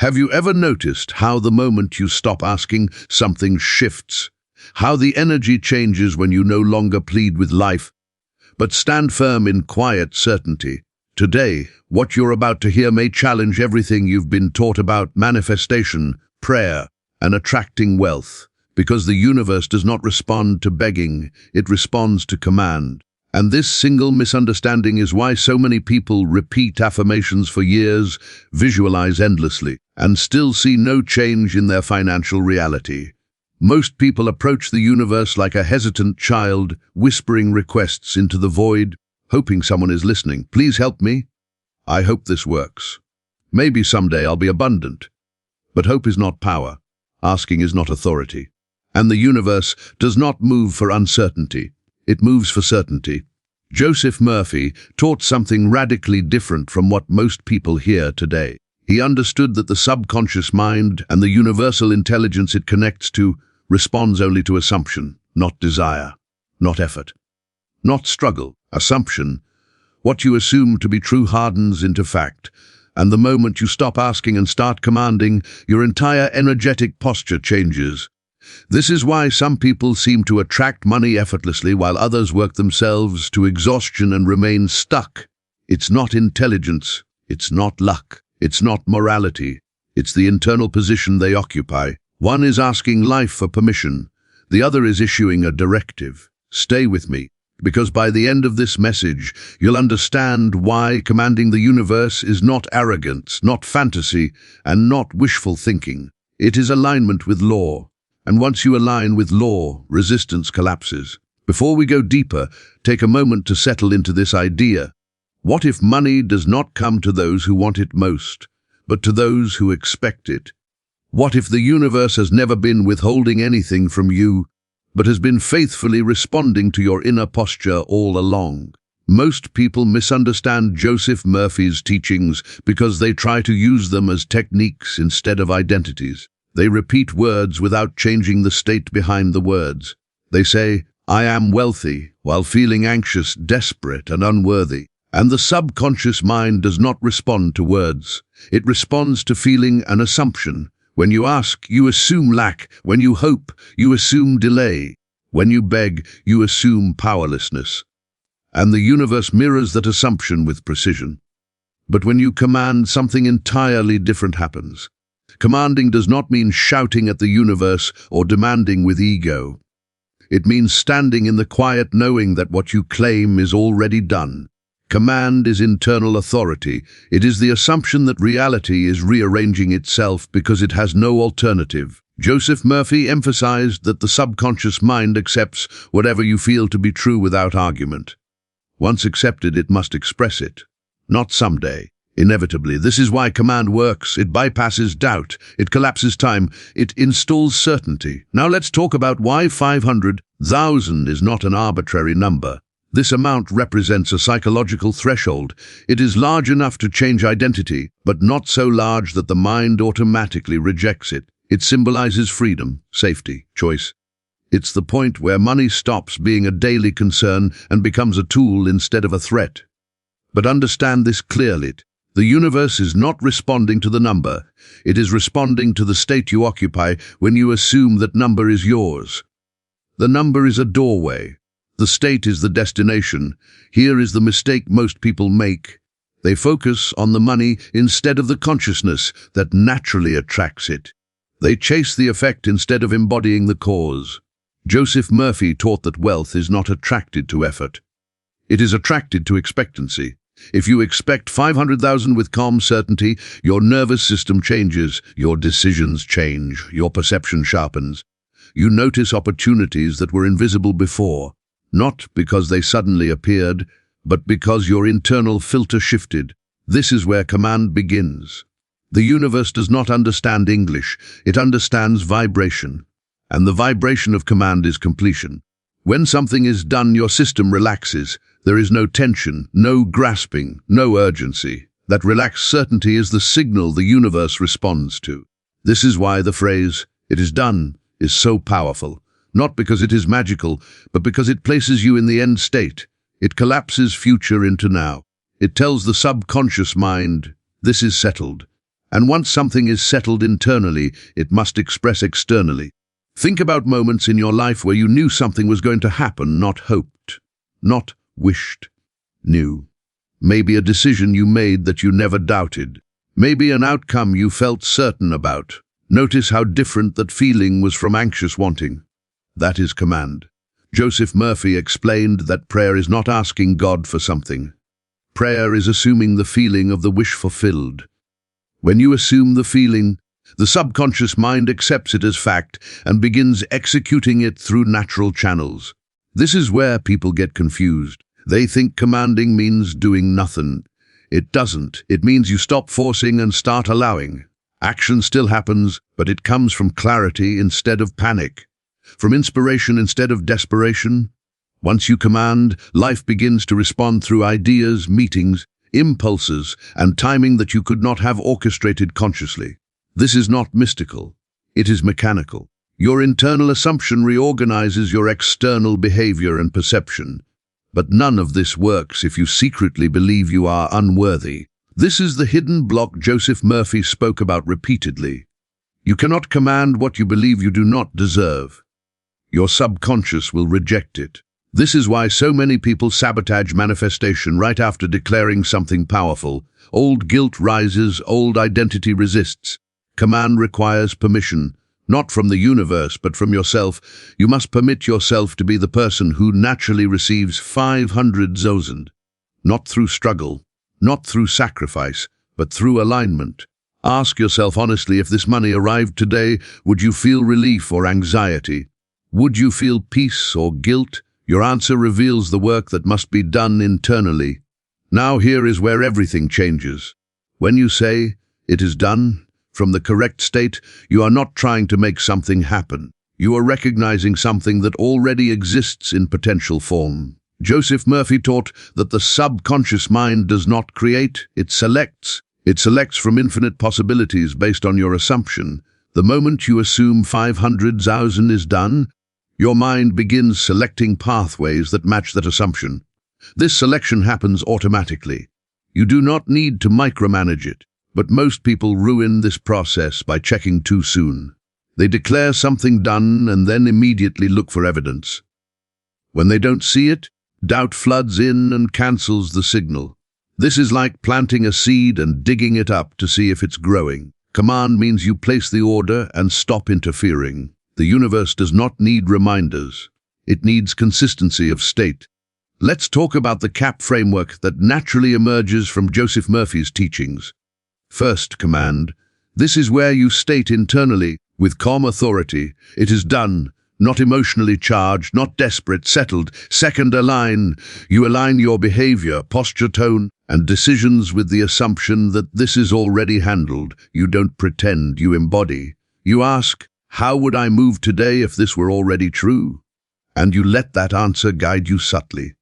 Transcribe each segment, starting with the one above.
Have you ever noticed how the moment you stop asking, something shifts? How the energy changes when you no longer plead with life, but stand firm in quiet certainty? Today, what you're about to hear may challenge everything you've been taught about manifestation, prayer, and attracting wealth, because the universe does not respond to begging, it responds to command. And this single misunderstanding is why so many people repeat affirmations for years, visualize endlessly, and still see no change in their financial reality. Most people approach the universe like a hesitant child, whispering requests into the void, hoping someone is listening. Please help me. I hope this works. Maybe someday I'll be abundant. But hope is not power. Asking is not authority. And the universe does not move for uncertainty. It moves for certainty. Joseph Murphy taught something radically different from what most people hear today. He understood that the subconscious mind and the universal intelligence it connects to responds only to assumption, not desire, not effort, not struggle. Assumption. What you assume to be true hardens into fact, and the moment you stop asking and start commanding, your entire energetic posture changes. This is why some people seem to attract money effortlessly while others work themselves to exhaustion and remain stuck. It's not intelligence, it's not luck, it's not morality, it's the internal position they occupy. One is asking life for permission, the other is issuing a directive. Stay with me, because by the end of this message, you'll understand why commanding the universe is not arrogance, not fantasy, and not wishful thinking. It is alignment with law. And once you align with law, resistance collapses. Before we go deeper, take a moment to settle into this idea. What if money does not come to those who want it most, but to those who expect it? What if the universe has never been withholding anything from you, but has been faithfully responding to your inner posture all along? Most people misunderstand Joseph Murphy's teachings because they try to use them as techniques instead of identities. They repeat words without changing the state behind the words. They say, "I am wealthy," while feeling anxious, desperate, and unworthy. And the subconscious mind does not respond to words. It responds to feeling and assumption. When you ask, you assume lack. When you hope, you assume delay. When you beg, you assume powerlessness. And the universe mirrors that assumption with precision. But when you command, something entirely different happens. Commanding does not mean shouting at the universe or demanding with ego. It means standing in the quiet knowing that what you claim is already done. Command is internal authority. It is the assumption that reality is rearranging itself because it has no alternative. Joseph Murphy emphasized that the subconscious mind accepts whatever you feel to be true without argument. Once accepted, it must express it. Not someday. Inevitably. This is why command works. It bypasses doubt. It collapses time. It installs certainty. Now let's talk about why 500,000 is not an arbitrary number. This amount represents a psychological threshold. It is large enough to change identity, but not so large that the mind automatically rejects it. It symbolizes freedom, safety, choice. It's the point where money stops being a daily concern and becomes a tool instead of a threat. But understand this clearly. The universe is not responding to the number. It is responding to the state you occupy when you assume that number is yours. The number is a doorway. The state is the destination. Here is the mistake most people make. They focus on the money instead of the consciousness that naturally attracts it. They chase the effect instead of embodying the cause. Joseph Murphy taught that wealth is not attracted to effort. It is attracted to expectancy. If you expect 500,000 with calm certainty, your nervous system changes, your decisions change, your perception sharpens. You notice opportunities that were invisible before, not because they suddenly appeared, but because your internal filter shifted. This is where command begins. The universe does not understand English, it understands vibration. And the vibration of command is completion. When something is done, your system relaxes. There is no tension, no grasping, no urgency. That relaxed certainty is the signal the universe responds to. This is why the phrase, "it is done," is so powerful. Not because it is magical, but because it places you in the end state. It collapses future into now. It tells the subconscious mind, "this is settled." And once something is settled internally, it must express externally. Think about moments in your life where you knew something was going to happen, not hoped, not wished, knew. Maybe a decision you made that you never doubted. Maybe an outcome you felt certain about. Notice how different that feeling was from anxious wanting. That is command. Joseph Murphy explained that prayer is not asking God for something. Prayer is assuming the feeling of the wish fulfilled. When you assume the feeling, the subconscious mind accepts it as fact and begins executing it through natural channels. This is where people get confused. They think commanding means doing nothing. It doesn't. It means you stop forcing and start allowing. Action still happens, but it comes from clarity instead of panic, from inspiration instead of desperation. Once you command, life begins to respond through ideas, meetings, impulses, and timing that you could not have orchestrated consciously. This is not mystical. It is mechanical. Your internal assumption reorganizes your external behavior and perception. But none of this works if you secretly believe you are unworthy. This is the hidden block Joseph Murphy spoke about repeatedly. You cannot command what you believe you do not deserve. Your subconscious will reject it. This is why so many people sabotage manifestation right after declaring something powerful. Old guilt rises, old identity resists. Command requires permission, not from the universe, but from yourself. You must permit yourself to be the person who naturally receives 500,000. Not through struggle, not through sacrifice, but through alignment. Ask yourself honestly, if this money arrived today, would you feel relief or anxiety? Would you feel peace or guilt? Your answer reveals the work that must be done internally. Now here is where everything changes. When you say, "It is done," from the correct state, you are not trying to make something happen. You are recognizing something that already exists in potential form. Joseph Murphy taught that the subconscious mind does not create, it selects. It selects from infinite possibilities based on your assumption. The moment you assume 500,000 is done, your mind begins selecting pathways that match that assumption. This selection happens automatically. You do not need to micromanage it, but most people ruin this process by checking too soon. They declare something done and then immediately look for evidence. When they don't see it, doubt floods in and cancels the signal. This is like planting a seed and digging it up to see if it's growing. Command means you place the order and stop interfering. The universe does not need reminders. It needs consistency of state. Let's talk about the CAP framework that naturally emerges from Joseph Murphy's teachings. First, command. This is where you state internally, with calm authority, "It is done," not emotionally charged, not desperate, settled. Second, align. You align your behavior, posture, tone, and decisions with the assumption that this is already handled. You don't pretend, you embody. You ask, "How would I move today if this were already true?" And you let that answer guide you subtly.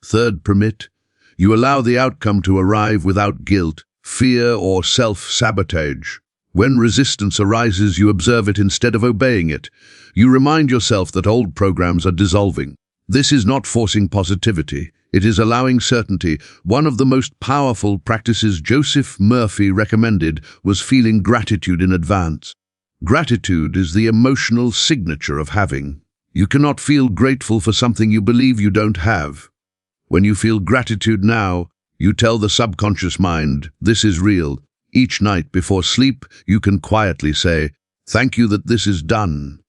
Third, permit. You allow the outcome to arrive without guilt, fear, or self-sabotage. When resistance arises, you observe it instead of obeying it. You remind yourself that old programs are dissolving. This is not forcing positivity. It is allowing certainty. One of the most powerful practices Joseph Murphy recommended was feeling gratitude in advance. Gratitude is the emotional signature of having. You cannot feel grateful for something you believe you don't have. When you feel gratitude now, you tell the subconscious mind, "This is real." Each night before sleep, you can quietly say, "Thank you that this is done."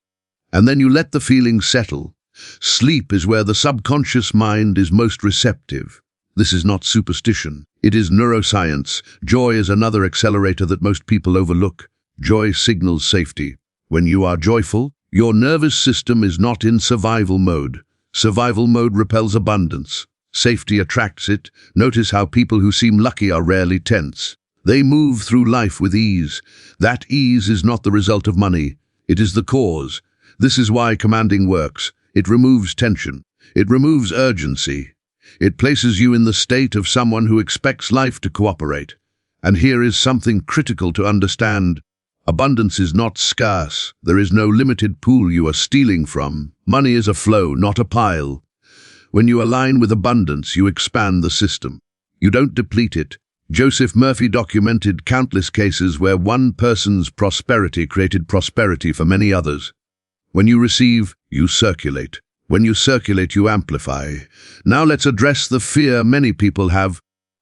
And then you let the feeling settle. Sleep is where the subconscious mind is most receptive. This is not superstition. It is neuroscience. Joy is another accelerator that most people overlook. Joy signals safety. When you are joyful, your nervous system is not in survival mode. Survival mode repels abundance. Safety attracts it. Notice how people who seem lucky are rarely tense. They move through life with ease. That ease is not the result of money. It is the cause. This is why commanding works. It removes tension. It removes urgency. It places you in the state of someone who expects life to cooperate. And here is something critical to understand. Abundance is not scarce. There is no limited pool you are stealing from. Money is a flow, not a pile. When you align with abundance, you expand the system. You don't deplete it. Joseph Murphy documented countless cases where one person's prosperity created prosperity for many others. When you receive, you circulate. When you circulate, you amplify. Now let's address the fear many people have.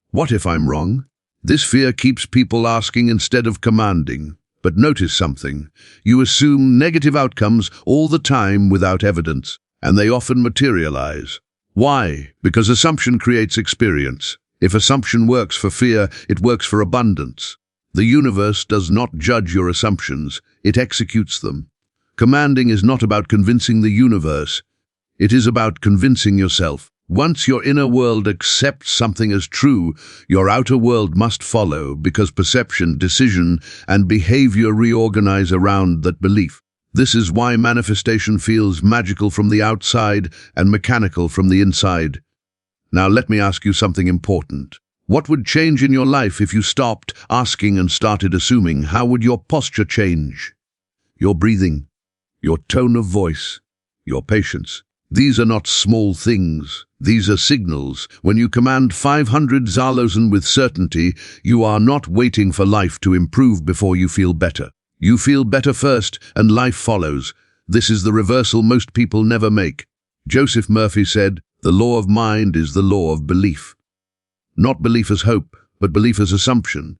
What if I'm wrong? This fear keeps people asking instead of commanding. But notice something. You assume negative outcomes all the time without evidence, and they often materialize. Why? Because assumption creates experience. If assumption works for fear, it works for abundance. The universe does not judge your assumptions, it executes them. Commanding is not about convincing the universe. It is about convincing yourself. Once your inner world accepts something as true, your outer world must follow, because perception, decision, and behavior reorganize around that belief. This is why manifestation feels magical from the outside and mechanical from the inside. Now let me ask you something important. What would change in your life if you stopped asking and started assuming? How would your posture change? Your breathing, your tone of voice, your patience. These are not small things. These are signals. When you command 500 Zalosen with certainty, you are not waiting for life to improve before you feel better. You feel better first, and life follows. This is the reversal most people never make. Joseph Murphy said, "The law of mind is the law of belief." Not belief as hope, but belief as assumption.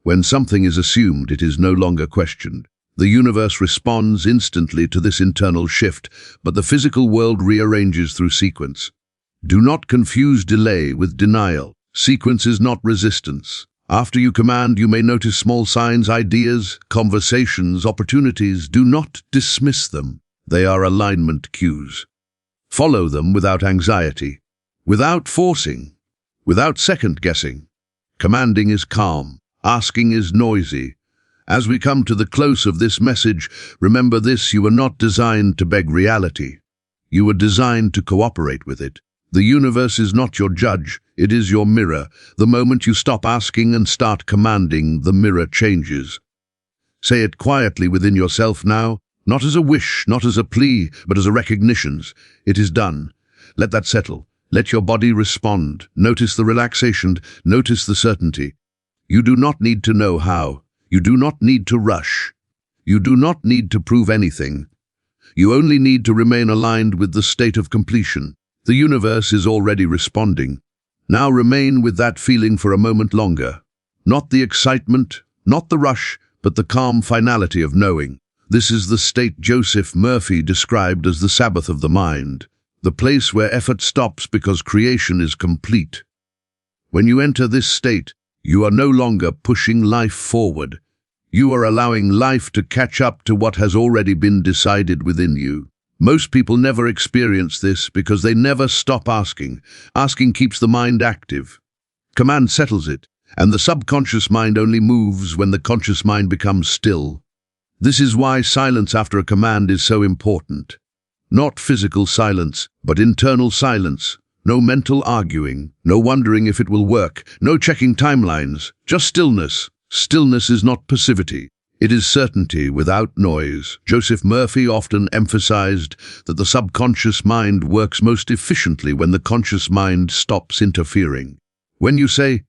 When something is assumed, it is no longer questioned. The universe responds instantly to this internal shift, but the physical world rearranges through sequence. Do not confuse delay with denial. Sequence is not resistance. After you command, you may notice small signs, ideas, conversations, opportunities. Do not dismiss them. They are alignment cues. Follow them without anxiety, without forcing, without second-guessing. Commanding is calm. Asking is noisy. As we come to the close of this message, remember this: you were not designed to beg reality. You were designed to cooperate with it. The universe is not your judge, it is your mirror. The moment you stop asking and start commanding, the mirror changes. Say it quietly within yourself now, not as a wish, not as a plea, but as a recognition. It is done. Let that settle. Let your body respond. Notice the relaxation, notice the certainty. You do not need to know how. You do not need to rush. You do not need to prove anything. You only need to remain aligned with the state of completion. The universe is already responding. Now remain with that feeling for a moment longer. Not the excitement, not the rush, but the calm finality of knowing. This is the state Joseph Murphy described as the Sabbath of the mind, the place where effort stops because creation is complete. When you enter this state, you are no longer pushing life forward. You are allowing life to catch up to what has already been decided within you. Most people never experience this because they never stop asking. Asking keeps the mind active. Command settles it, and the subconscious mind only moves when the conscious mind becomes still. This is why silence after a command is so important. Not physical silence, but internal silence. No mental arguing, no wondering if it will work, no checking timelines, just stillness. Stillness is not passivity. It is certainty without noise. Joseph Murphy often emphasized that the subconscious mind works most efficiently when the conscious mind stops interfering. When you say,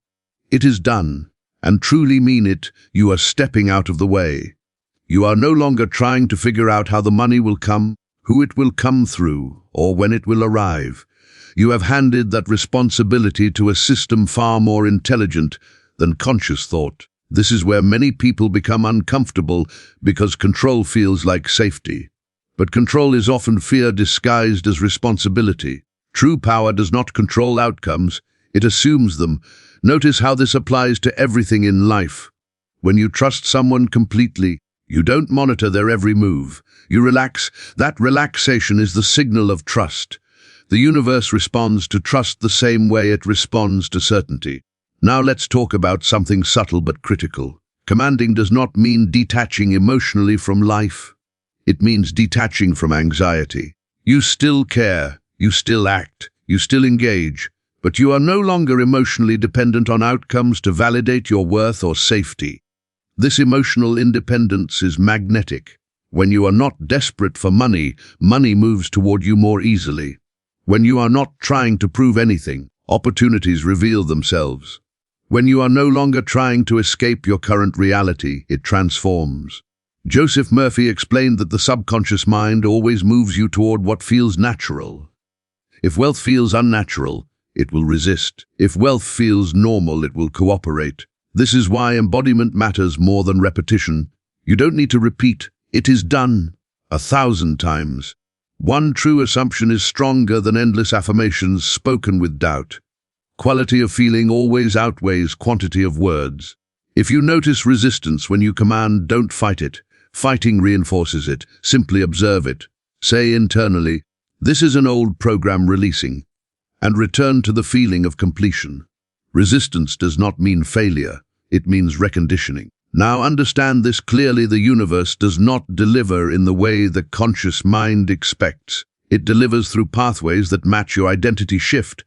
"It is done," and truly mean it, you are stepping out of the way. You are no longer trying to figure out how the money will come, who it will come through, or when it will arrive. You have handed that responsibility to a system far more intelligent than conscious thought. This is where many people become uncomfortable because control feels like safety. But control is often fear disguised as responsibility. True power does not control outcomes, it assumes them. Notice how this applies to everything in life. When you trust someone completely, you don't monitor their every move. You relax. That relaxation is the signal of trust. The universe responds to trust the same way it responds to certainty. Now let's talk about something subtle but critical. Commanding does not mean detaching emotionally from life. It means detaching from anxiety. You still care, you still act, you still engage, but you are no longer emotionally dependent on outcomes to validate your worth or safety. This emotional independence is magnetic. When you are not desperate for money, money moves toward you more easily. When you are not trying to prove anything, opportunities reveal themselves. When you are no longer trying to escape your current reality, it transforms. Joseph Murphy explained that the subconscious mind always moves you toward what feels natural. If wealth feels unnatural, it will resist. If wealth feels normal, it will cooperate. This is why embodiment matters more than repetition. You don't need to repeat, "It is done," 1,000 times. One true assumption is stronger than endless affirmations spoken with doubt. Quality of feeling always outweighs quantity of words. If you notice resistance when you command, don't fight it. Fighting reinforces it. Simply observe it. Say internally, "This is an old program releasing," and return to the feeling of completion. Resistance does not mean failure. It means reconditioning. Now understand this clearly: the universe does not deliver in the way the conscious mind expects. It delivers through pathways that match your identity shift.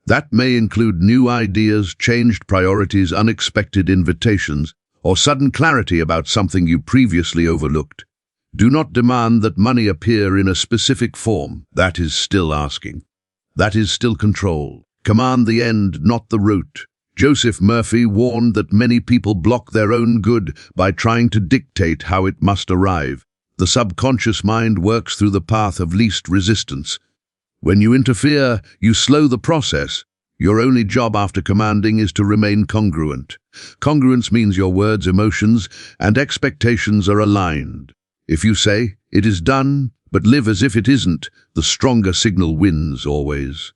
That may include new ideas, changed priorities, unexpected invitations, or sudden clarity about something you previously overlooked. Do not demand that money appear in a specific form. That is still asking. That is still control. Command the end, not the root. Joseph Murphy warned that many people block their own good by trying to dictate how it must arrive. The subconscious mind works through the path of least resistance. When you interfere, you slow the process. Your only job after commanding is to remain congruent. Congruence means your words, emotions, and expectations are aligned. If you say, "It is done," but live as if it isn't, the stronger signal wins always.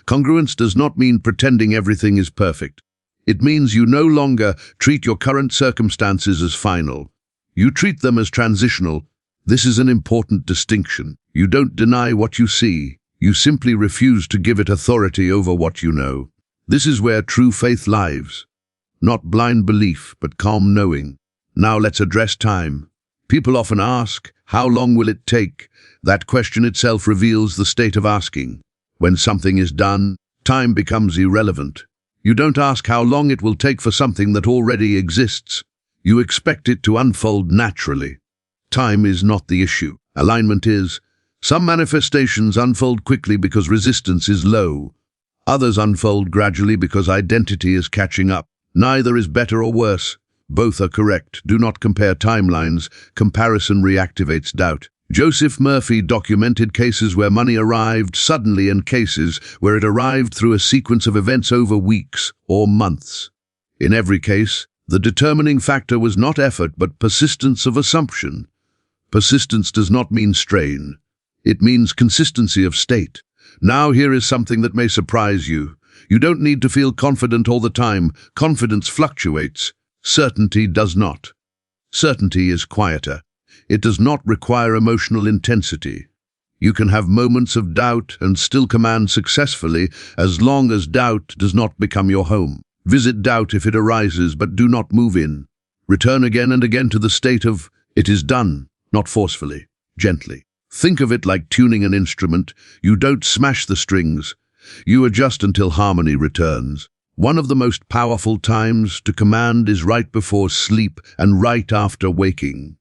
Congruence does not mean pretending everything is perfect. It means you no longer treat your current circumstances as final. You treat them as transitional. This is an important distinction. You don't deny what you see. You simply refuse to give it authority over what you know. This is where true faith lies. Not blind belief, but calm knowing. Now let's address time. People often ask, "How long will it take?" That question itself reveals the state of asking. When something is done, time becomes irrelevant. You don't ask how long it will take for something that already exists. You expect it to unfold naturally. Time is not the issue. Alignment is. Some manifestations unfold quickly because resistance is low. Others unfold gradually because identity is catching up. Neither is better or worse. Both are correct. Do not compare timelines. Comparison reactivates doubt. Joseph Murphy documented cases where money arrived suddenly and cases where it arrived through a sequence of events over weeks or months. In every case, the determining factor was not effort but persistence of assumption. Persistence does not mean strain. It means consistency of state. Now here is something that may surprise you. You don't need to feel confident all the time. Confidence fluctuates. Certainty does not. Certainty is quieter. It does not require emotional intensity. You can have moments of doubt and still command successfully as long as doubt does not become your home. Visit doubt if it arises, but do not move in. Return again and again to the state of, "It is done," not forcefully, gently. Think of it like tuning an instrument. You don't smash the strings. You adjust until harmony returns. One of the most powerful times to command is right before sleep and right after waking.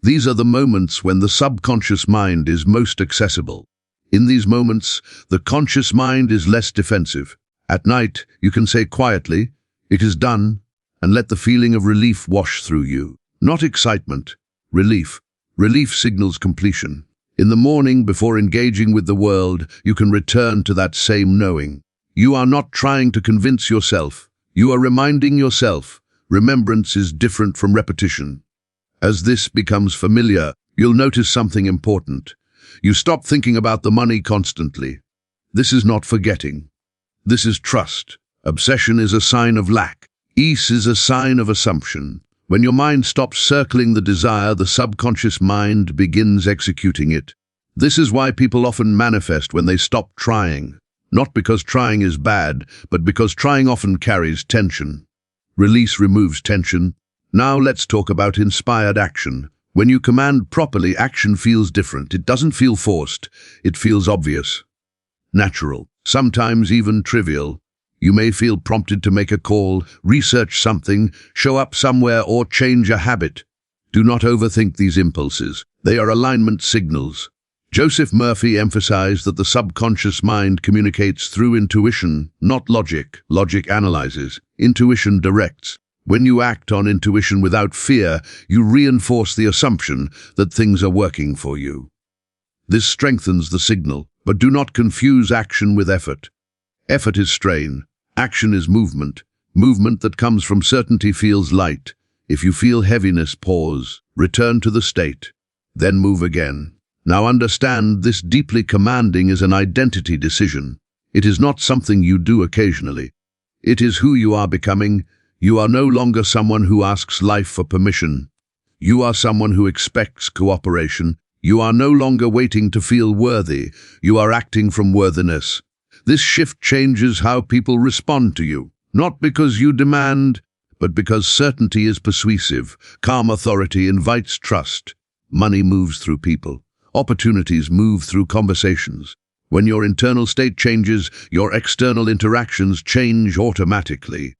These are the moments when the subconscious mind is most accessible. In these moments, the conscious mind is less defensive. At night, you can say quietly, "It is done," and let the feeling of relief wash through you. Not excitement, relief. Relief signals completion. In the morning, before engaging with the world, you can return to that same knowing. You are not trying to convince yourself. You are reminding yourself. Remembrance is different from repetition. As this becomes familiar, you'll notice something important. You stop thinking about the money constantly. This is not forgetting. This is trust. Obsession is a sign of lack. Ease is a sign of assumption. When your mind stops circling the desire, the subconscious mind begins executing it. This is why people often manifest when they stop trying. Not because trying is bad, but because trying often carries tension. Release removes tension. Now let's talk about inspired action. When you command properly, action feels different. It doesn't feel forced. It feels obvious, natural, sometimes even trivial. You may feel prompted to make a call, research something, show up somewhere, or change a habit. Do not overthink these impulses. They are alignment signals. Joseph Murphy emphasized that the subconscious mind communicates through intuition, not logic. Logic analyzes. Intuition directs. When you act on intuition without fear, you reinforce the assumption that things are working for you. This strengthens the signal, but do not confuse action with effort. Effort is strain. Action is movement. Movement that comes from certainty feels light. If you feel heaviness, pause, return to the state, then move again. Now understand, this deeply commanding is an identity decision. It is not something you do occasionally. It is who you are becoming. You are no longer someone who asks life for permission. You are someone who expects cooperation. You are no longer waiting to feel worthy. You are acting from worthiness. This shift changes how people respond to you, not because you demand, but because certainty is persuasive. Calm authority invites trust. Money moves through people. Opportunities move through conversations. When your internal state changes, your external interactions change automatically.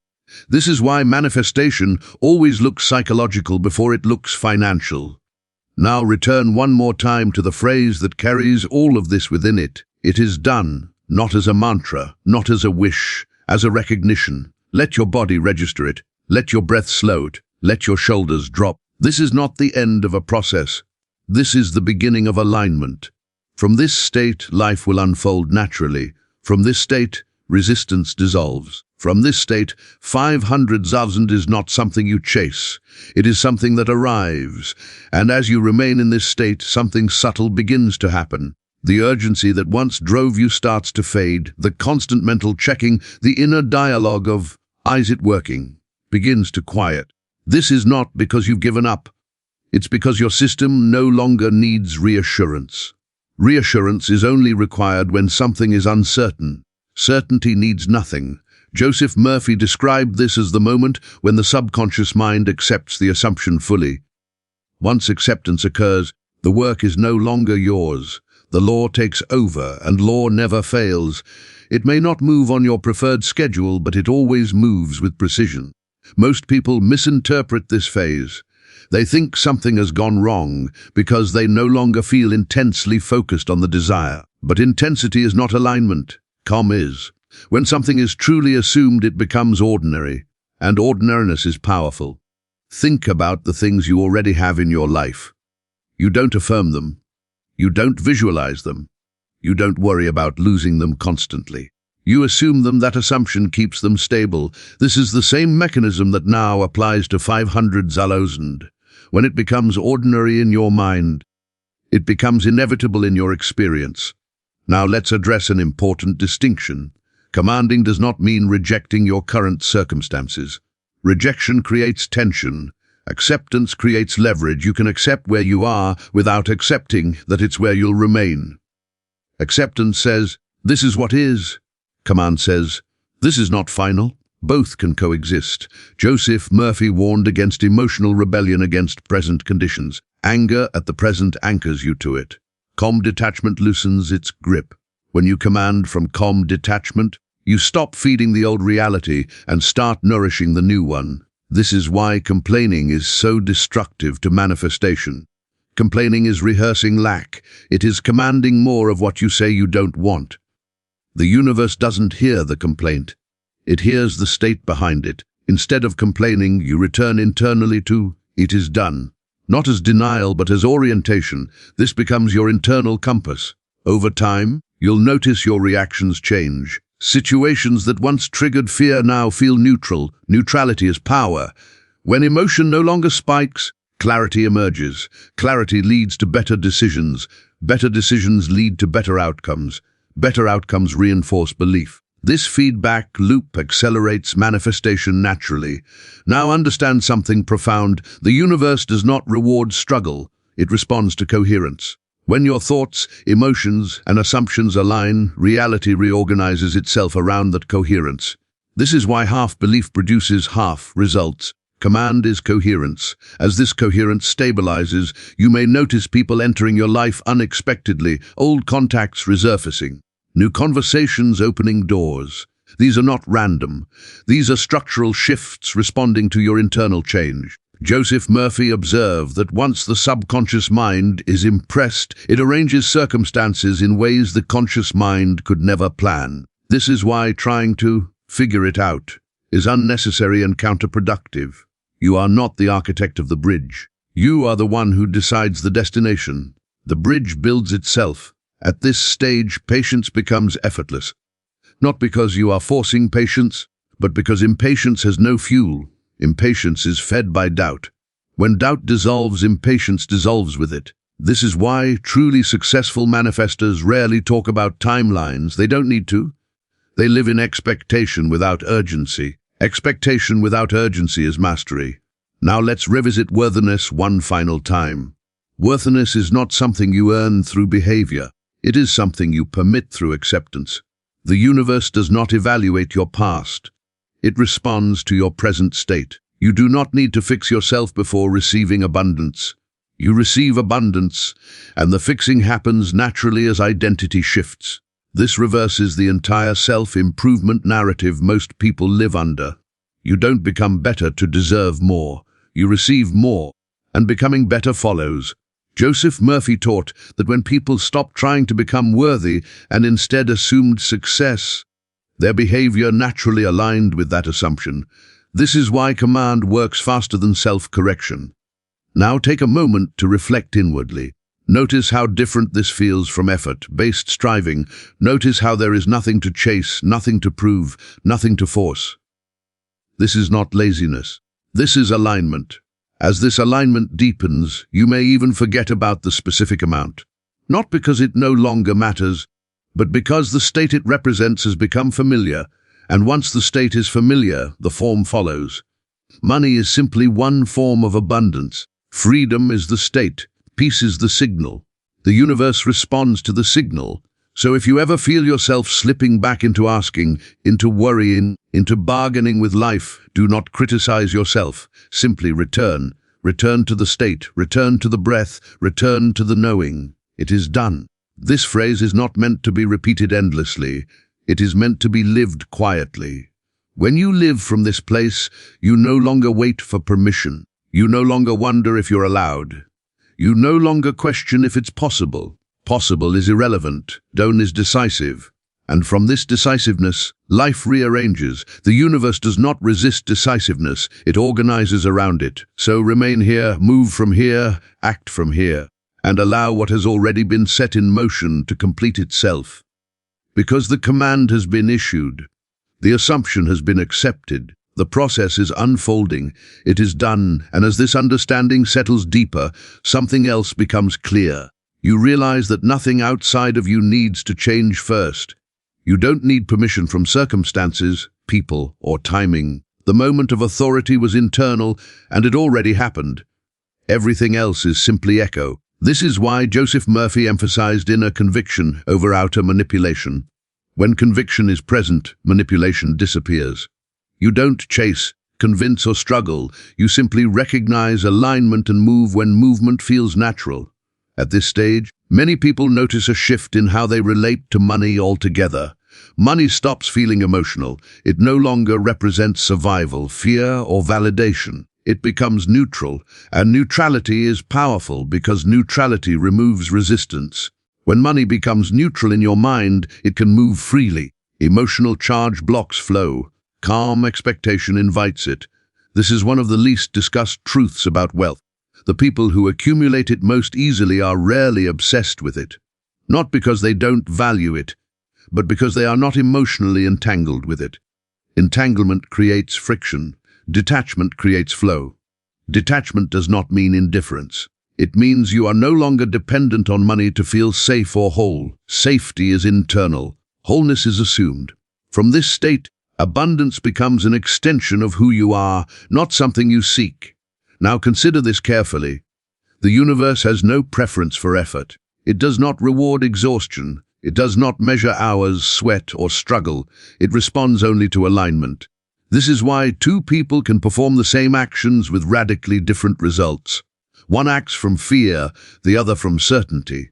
This is why manifestation always looks psychological before it looks financial. Now return one more time to the phrase that carries all of this within it. It is done, not as a mantra, not as a wish, as a recognition. Let your body register it. Let your breath slow it. Let your shoulders drop. This is not the end of a process. This is the beginning of alignment. From this state, life will unfold naturally. From this state, resistance dissolves. From this state, 500,000 is not something you chase. It is something that arrives. And as you remain in this state, something subtle begins to happen. The urgency that once drove you starts to fade. The constant mental checking, the inner dialogue of, "Is it working?" begins to quiet. This is not because you've given up. It's because your system no longer needs reassurance. Reassurance is only required when something is uncertain. Certainty needs nothing. Joseph Murphy described this as the moment when the subconscious mind accepts the assumption fully. Once acceptance occurs, the work is no longer yours. The law takes over, and law never fails. It may not move on your preferred schedule, but it always moves with precision. Most people misinterpret this phase. They think something has gone wrong because they no longer feel intensely focused on the desire. But intensity is not alignment. Calm is. When something is truly assumed, it becomes ordinary, and ordinariness is powerful. Think about the things you already have in your life. You don't affirm them. You don't visualize them. You don't worry about losing them constantly. You assume them. That assumption keeps them stable. This is the same mechanism that now applies to 500,000. When it becomes ordinary in your mind, it becomes inevitable in your experience. Now let's address an important distinction. Commanding does not mean rejecting your current circumstances. Rejection creates tension. Acceptance creates leverage. You can accept where you are without accepting that it's where you'll remain. Acceptance says, "This is what is." Command says, "This is not final." Both can coexist. Joseph Murphy warned against emotional rebellion against present conditions. Anger at the present anchors you to it. Calm detachment loosens its grip. When you command from calm detachment, you stop feeding the old reality and start nourishing the new one. This is why complaining is so destructive to manifestation. Complaining is rehearsing lack. It is commanding more of what you say you don't want. The universe doesn't hear the complaint. It hears the state behind it. Instead of complaining, you return internally to, "It is done." Not as denial, but as orientation. This becomes your internal compass. Over time, you'll notice your reactions change. Situations that once triggered fear now feel neutral. Neutrality is power. When emotion no longer spikes, clarity emerges. Clarity leads to better decisions. Better decisions lead to better outcomes. Better outcomes reinforce belief. This feedback loop accelerates manifestation naturally. Now understand something profound. The universe does not reward struggle. It responds to coherence. When your thoughts, emotions, and assumptions align, reality reorganizes itself around that coherence. This is why half belief produces half results. Command is coherence. As this coherence stabilizes, you may notice people entering your life unexpectedly, old contacts resurfacing, new conversations opening doors. These are not random. These are structural shifts responding to your internal change. Joseph Murphy observed that once the subconscious mind is impressed, it arranges circumstances in ways the conscious mind could never plan. This is why trying to figure it out is unnecessary and counterproductive. You are not the architect of the bridge. You are the one who decides the destination. The bridge builds itself. At this stage, patience becomes effortless. Not because you are forcing patience, but because impatience has no fuel. Impatience is fed by doubt. When doubt dissolves, impatience dissolves with it. This is why truly successful manifestors rarely talk about timelines. They don't need to. They live in expectation without urgency. Expectation without urgency is mastery. Now let's revisit worthiness one final time. Worthiness is not something you earn through behavior. It is something you permit through acceptance. The universe does not evaluate your past. It responds to your present state. You do not need to fix yourself before receiving abundance. You receive abundance, and the fixing happens naturally as identity shifts. This reverses the entire self-improvement narrative most people live under. You don't become better to deserve more. You receive more, and becoming better follows. Joseph Murphy taught that when people stopped trying to become worthy and instead assumed success, their behavior naturally aligned with that assumption. This is why command works faster than self-correction. Now take a moment to reflect inwardly. Notice how different this feels from effort-based striving. Notice how there is nothing to chase, nothing to prove, nothing to force. This is not laziness. This is alignment. As this alignment deepens, you may even forget about the specific amount. Not because it no longer matters, but because the state it represents has become familiar, and once the state is familiar, the form follows. Money is simply one form of abundance. Freedom is the state. Peace is the signal. The universe responds to the signal. So if you ever feel yourself slipping back into asking, into worrying, into bargaining with life, do not criticize yourself. Simply return. Return to the state. Return to the breath. Return to the knowing. It is done. This phrase is not meant to be repeated endlessly. It is meant to be lived quietly. When you live from this place, you no longer wait for permission. You no longer wonder if you're allowed. You no longer question if it's possible. Possible is irrelevant. Done is decisive. And from this decisiveness, life rearranges. The universe does not resist decisiveness. It organizes around it. So remain here, move from here, act from here, and allow what has already been set in motion to complete itself. Because the command has been issued, the assumption has been accepted, the process is unfolding, it is done, and as this understanding settles deeper, something else becomes clear. You realize that nothing outside of you needs to change first. You don't need permission from circumstances, people, or timing. The moment of authority was internal, and it already happened. Everything else is simply echo. This is why Joseph Murphy emphasized inner conviction over outer manipulation. When conviction is present, manipulation disappears. You don't chase, convince, or struggle. You simply recognize alignment and move when movement feels natural. At this stage, many people notice a shift in how they relate to money altogether. Money stops feeling emotional. It no longer represents survival, fear, or validation. It becomes neutral, and neutrality is powerful because neutrality removes resistance. When money becomes neutral in your mind, it can move freely. Emotional charge blocks flow. Calm expectation invites it. This is one of the least discussed truths about wealth. The people who accumulate it most easily are rarely obsessed with it. Not because they don't value it, but because they are not emotionally entangled with it. Entanglement creates friction. Detachment creates flow. Detachment does not mean indifference. It means you are no longer dependent on money to feel safe or whole. Safety is internal. Wholeness is assumed. From this state, abundance becomes an extension of who you are, not something you seek. Now consider this carefully. The universe has no preference for effort. It does not reward exhaustion. It does not measure hours, sweat, or struggle. It responds only to alignment. This is why two people can perform the same actions with radically different results. One acts from fear, the other from certainty.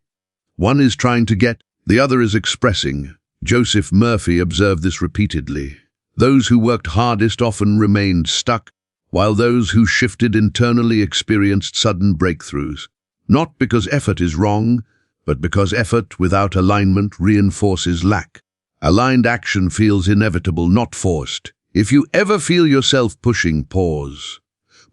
One is trying to get, the other is expressing. Joseph Murphy observed this repeatedly. Those who worked hardest often remained stuck, while those who shifted internally experienced sudden breakthroughs. Not because effort is wrong, but because effort without alignment reinforces lack. Aligned action feels inevitable, not forced. If you ever feel yourself pushing, pause.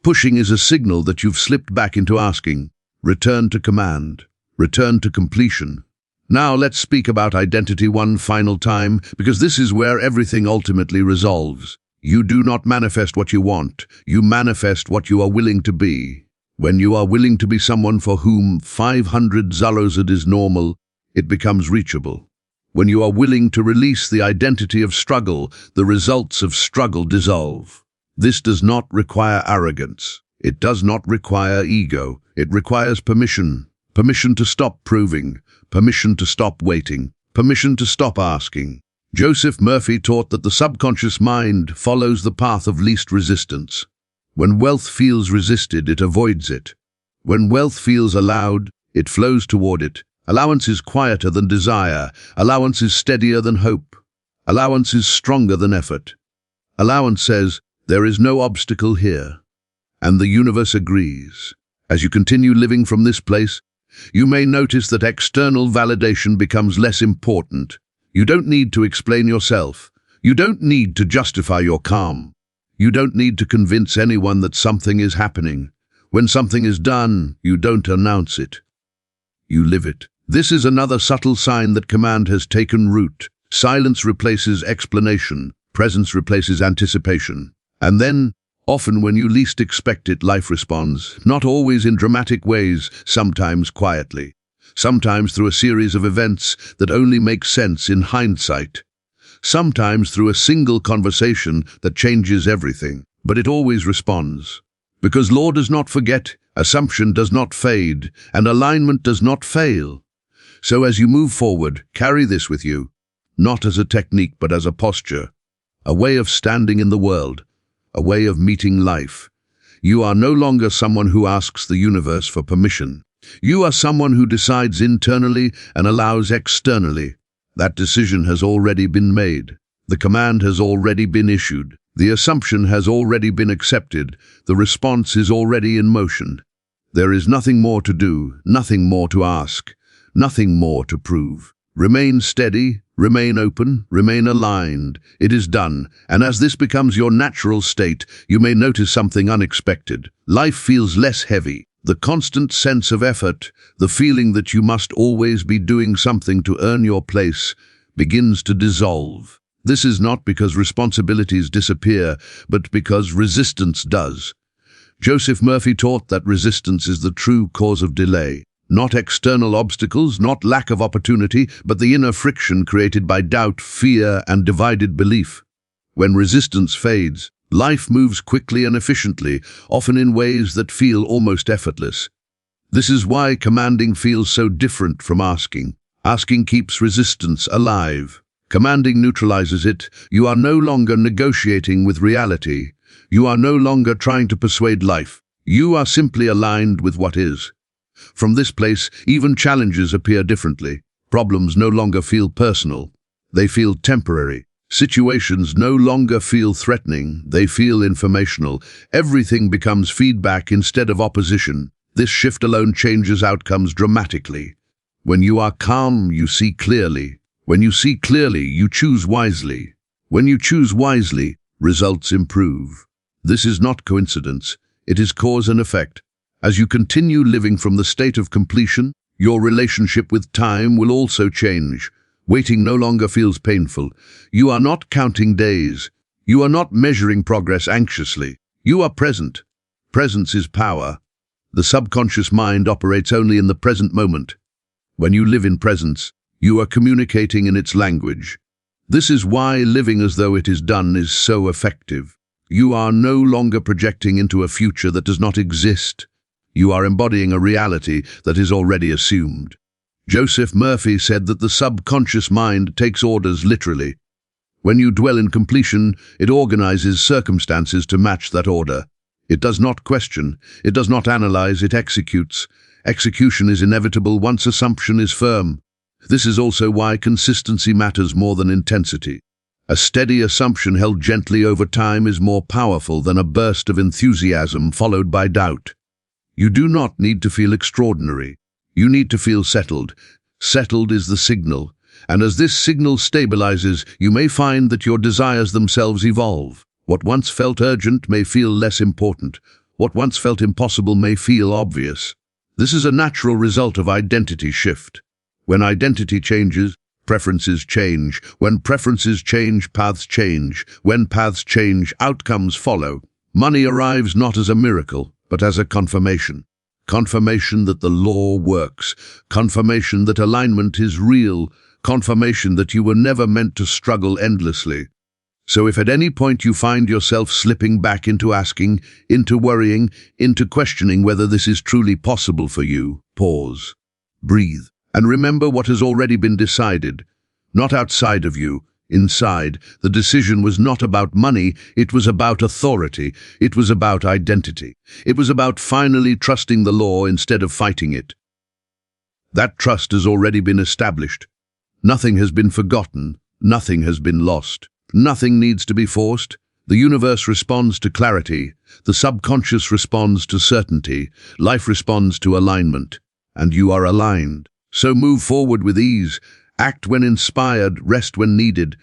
Pushing is a signal that you've slipped back into asking. Return to command. Return to completion. Now let's speak about identity one final time, because this is where everything ultimately resolves. You do not manifest what you want. You manifest what you are willing to be. When you are willing to be someone for whom 500 zalozad is normal, it becomes reachable. When you are willing to release the identity of struggle, the results of struggle dissolve. This does not require arrogance. It does not require ego. It requires permission. Permission to stop proving. Permission to stop waiting. Permission to stop asking. Joseph Murphy taught that the subconscious mind follows the path of least resistance. When wealth feels resisted, it avoids it. When wealth feels allowed, it flows toward it. Allowance is quieter than desire. Allowance is steadier than hope. Allowance is stronger than effort. Allowance says, there is no obstacle here. And the universe agrees. As you continue living from this place, you may notice that external validation becomes less important. You don't need to explain yourself. You don't need to justify your calm. You don't need to convince anyone that something is happening. When something is done, you don't announce it. You live it. This is another subtle sign that command has taken root. Silence replaces explanation. Presence replaces anticipation. And then, often when you least expect it, life responds. Not always in dramatic ways, sometimes quietly. Sometimes through a series of events that only make sense in hindsight. Sometimes through a single conversation that changes everything. But it always responds. Because law does not forget, assumption does not fade, and alignment does not fail. So as you move forward, carry this with you, not as a technique but as a posture, a way of standing in the world, a way of meeting life. You are no longer someone who asks the universe for permission. You are someone who decides internally and allows externally. That decision has already been made. The command has already been issued. The assumption has already been accepted. The response is already in motion. There is nothing more to do, nothing more to ask, nothing more to prove. Remain steady, remain open, remain aligned. It is done, and as this becomes your natural state, you may notice something unexpected. Life feels less heavy. The constant sense of effort, the feeling that you must always be doing something to earn your place, begins to dissolve. This is not because responsibilities disappear, but because resistance does. Joseph Murphy taught that resistance is the true cause of delay. Not external obstacles, not lack of opportunity, but the inner friction created by doubt, fear, and divided belief. When resistance fades, life moves quickly and efficiently, often in ways that feel almost effortless. This is why commanding feels so different from asking. Asking keeps resistance alive. Commanding neutralizes it. You are no longer negotiating with reality. You are no longer trying to persuade life. You are simply aligned with what is. From this place, even challenges appear differently. Problems no longer feel personal. They feel temporary. Situations no longer feel threatening. They feel informational. Everything becomes feedback instead of opposition. This shift alone changes outcomes dramatically. When you are calm, you see clearly. When you see clearly, you choose wisely. When you choose wisely, results improve. This is not coincidence. It is cause and effect. As you continue living from the state of completion, your relationship with time will also change. Waiting no longer feels painful. You are not counting days. You are not measuring progress anxiously. You are present. Presence is power. The subconscious mind operates only in the present moment. When you live in presence, you are communicating in its language. This is why living as though it is done is so effective. You are no longer projecting into a future that does not exist. You are embodying a reality that is already assumed. Joseph Murphy said that the subconscious mind takes orders literally. When you dwell in completion, it organizes circumstances to match that order. It does not question, it does not analyze, it executes. Execution is inevitable once assumption is firm. This is also why consistency matters more than intensity. A steady assumption held gently over time is more powerful than a burst of enthusiasm followed by doubt. You do not need to feel extraordinary. You need to feel settled. Settled is the signal, and as this signal stabilizes, you may find that your desires themselves evolve. What once felt urgent may feel less important. What once felt impossible may feel obvious. This is a natural result of identity shift. When identity changes, preferences change. When preferences change, paths change. When paths change, outcomes follow. Money arrives not as a miracle, but as a confirmation. Confirmation that the law works. Confirmation that alignment is real. Confirmation that you were never meant to struggle endlessly. So if at any point you find yourself slipping back into asking, into worrying, into questioning whether this is truly possible for you, pause, breathe, and remember what has already been decided. Not outside of you, inside. The decision was not about money, it was about authority, it was about identity. It was about finally trusting the law instead of fighting it. That trust has already been established. Nothing has been forgotten, nothing has been lost. Nothing needs to be forced. The universe responds to clarity. The subconscious responds to certainty. Life responds to alignment. And you are aligned. So move forward with ease. Act when inspired, rest when needed.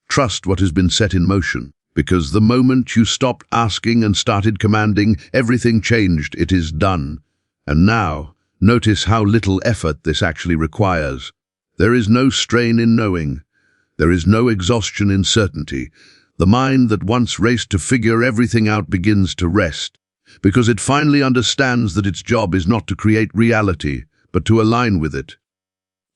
Trust what has been set in motion. Because the moment you stopped asking and started commanding, everything changed. It is done. And now, notice how little effort this actually requires. There is no strain in knowing. There is no exhaustion in certainty. The mind that once raced to figure everything out begins to rest, because it finally understands that its job is not to create reality, but to align with it.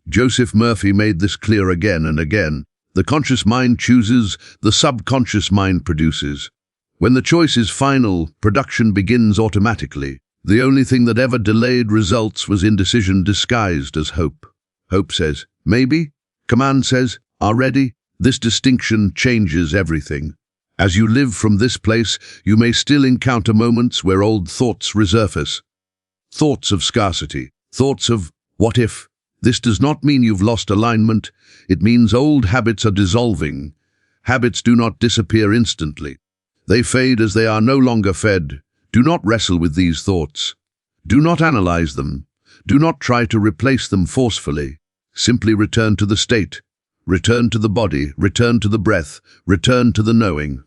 Joseph Murphy made this clear again and again. The conscious mind chooses, the subconscious mind produces. When the choice is final, production begins automatically. The only thing that ever delayed results was indecision disguised as hope. Hope says, maybe. Command says, are ready. This distinction changes everything. As you live from this place, you may still encounter moments where old thoughts resurface. Thoughts of scarcity, thoughts of what if. This does not mean you've lost alignment. It means old habits are dissolving. Habits do not disappear instantly. They fade as they are no longer fed. Do not wrestle with these thoughts. Do not analyze them. Do not try to replace them forcefully. Simply return to the state. Return to the body, return to the breath, return to the knowing.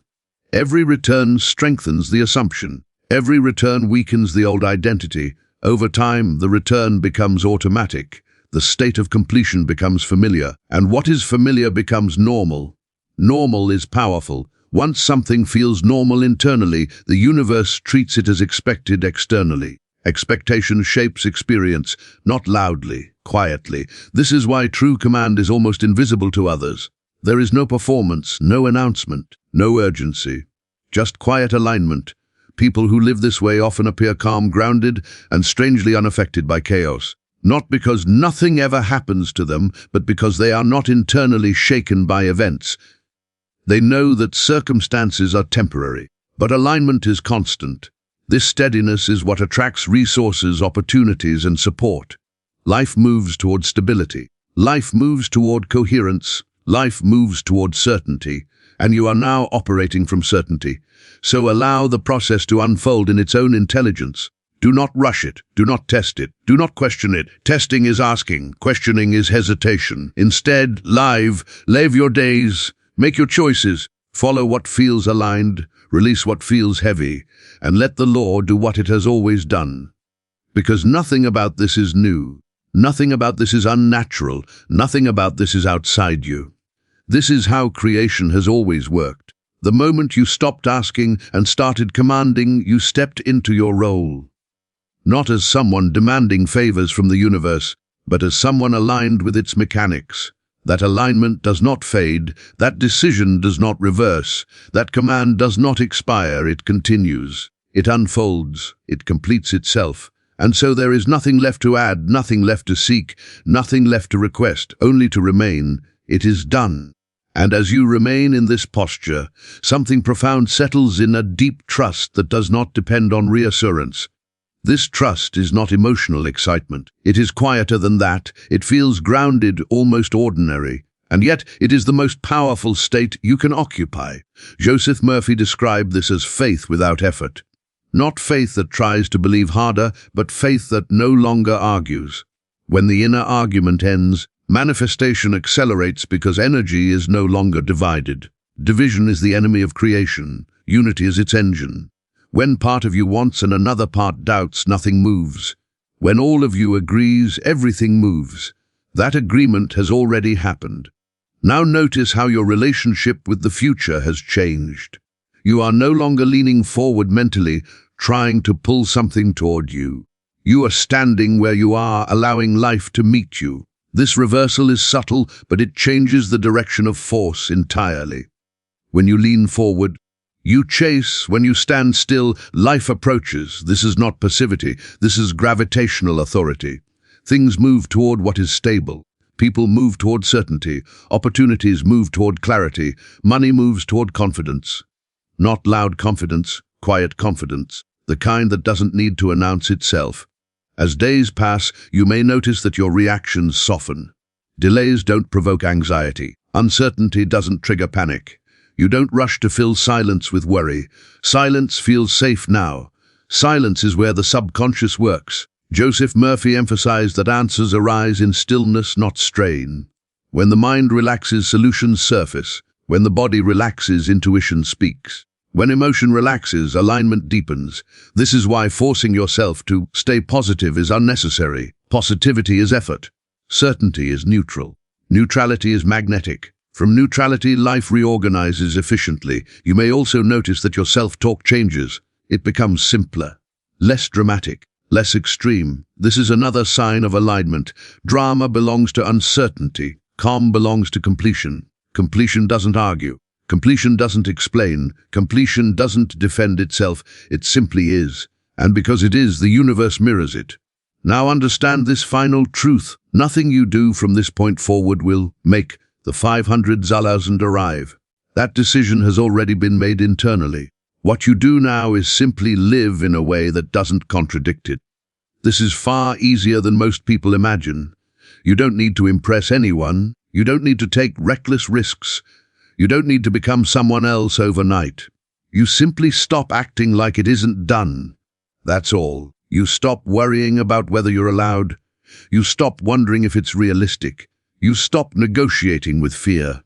Every return strengthens the assumption. Every return weakens the old identity. Over time, the return becomes automatic. The state of completion becomes familiar, and what is familiar becomes normal. Normal is powerful. Once something feels normal internally, the universe treats it as expected externally. Expectation shapes experience, not loudly, quietly. This is why true command is almost invisible to others. There is no performance, no announcement, no urgency. Just quiet alignment. People who live this way often appear calm, grounded, and strangely unaffected by chaos. Not because nothing ever happens to them, but because they are not internally shaken by events. They know that circumstances are temporary, but alignment is constant. This steadiness is what attracts resources, opportunities, and support. Life moves toward stability. Life moves toward coherence. Life moves toward certainty. And you are now operating from certainty. So allow the process to unfold in its own intelligence. Do not rush it. Do not test it. Do not question it. Testing is asking. Questioning is hesitation. Instead, live your days. Make your choices. Follow what feels aligned. Release what feels heavy, and let the law do what it has always done. Because nothing about this is new. Nothing about this is unnatural. Nothing about this is outside you. This is how creation has always worked. The moment you stopped asking and started commanding, you stepped into your role. Not as someone demanding favors from the universe, but as someone aligned with its mechanics. That alignment does not fade, that decision does not reverse, that command does not expire, it continues. It unfolds, it completes itself. And so there is nothing left to add, nothing left to seek, nothing left to request, only to remain. It is done. And as you remain in this posture, something profound settles in, a deep trust that does not depend on reassurance. This trust is not emotional excitement. It is quieter than that. It feels grounded, almost ordinary. And yet, it is the most powerful state you can occupy. Joseph Murphy described this as faith without effort. Not faith that tries to believe harder, but faith that no longer argues. When the inner argument ends, manifestation accelerates because energy is no longer divided. Division is the enemy of creation. Unity is its engine. When part of you wants and another part doubts, nothing moves. When all of you agrees, everything moves. That agreement has already happened. Now notice how your relationship with the future has changed. You are no longer leaning forward mentally, trying to pull something toward you. You are standing where you are, allowing life to meet you. This reversal is subtle, but it changes the direction of force entirely. When you lean forward, you chase. When you stand still, life approaches. This is not passivity. This is gravitational authority. Things move toward what is stable. People move toward certainty. Opportunities move toward clarity. Money moves toward confidence. Not loud confidence, quiet confidence, the kind that doesn't need to announce itself. As days pass, you may notice that your reactions soften. Delays don't provoke anxiety. Uncertainty doesn't trigger panic. You don't rush to fill silence with worry. Silence feels safe now. Silence is where the subconscious works. Joseph Murphy emphasized that answers arise in stillness, not strain. When the mind relaxes, solutions surface. When the body relaxes, intuition speaks. When emotion relaxes, alignment deepens. This is why forcing yourself to stay positive is unnecessary. Positivity is effort. Certainty is neutral. Neutrality is magnetic. From neutrality, life reorganizes efficiently. You may also notice that your self-talk changes. It becomes simpler, less dramatic, less extreme. This is another sign of alignment. Drama belongs to uncertainty. Calm belongs to completion. Completion doesn't argue. Completion doesn't explain. Completion doesn't defend itself. It simply is. And because it is, the universe mirrors it. Now understand this final truth. Nothing you do from this point forward will make the 500,000 arrive. That decision has already been made internally. What you do now is simply live in a way that doesn't contradict it. This is far easier than most people imagine. You don't need to impress anyone. You don't need to take reckless risks. You don't need to become someone else overnight. You simply stop acting like it isn't done. That's all. You stop worrying about whether you're allowed. You stop wondering if it's realistic. You stop negotiating with fear.